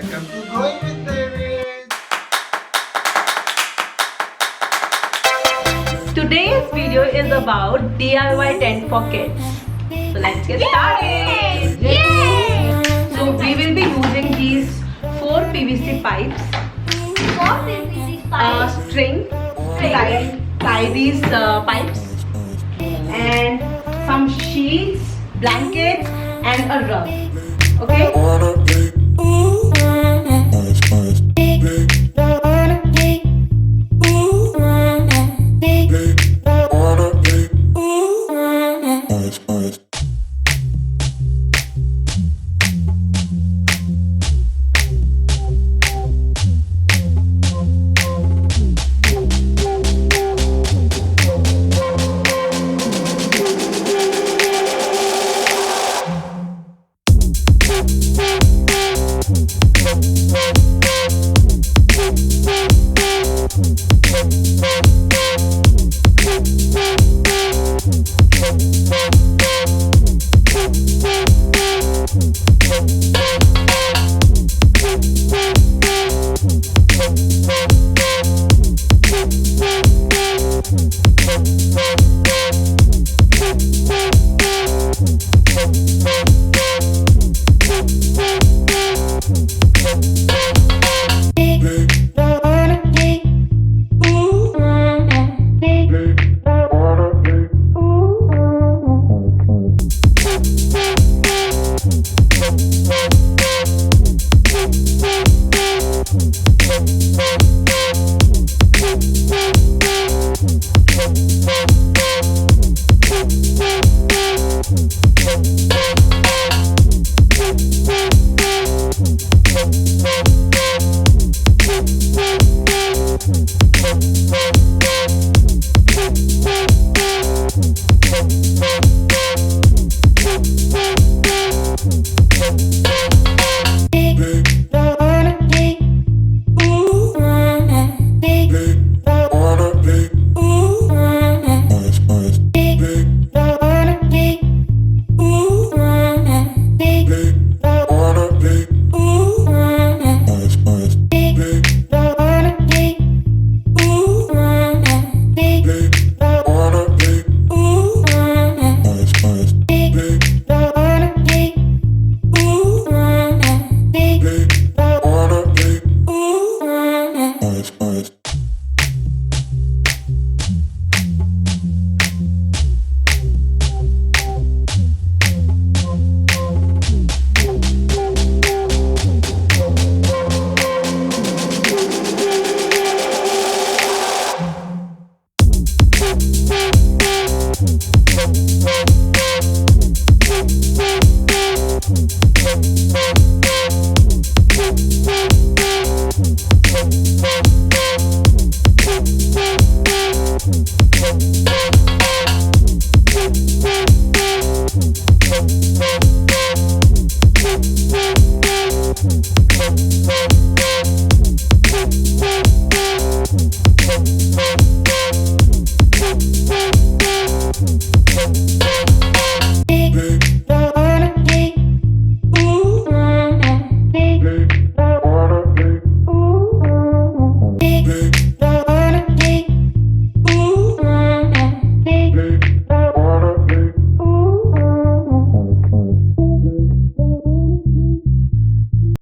Welcome to Growing with Nemit. Today's video is about DIY tent for kids. So let's get started. Yay! So we will be using these 4 PVC pipes, What is this pipe? string to tie these pipes, and some sheets, blankets, and a rug. Okay.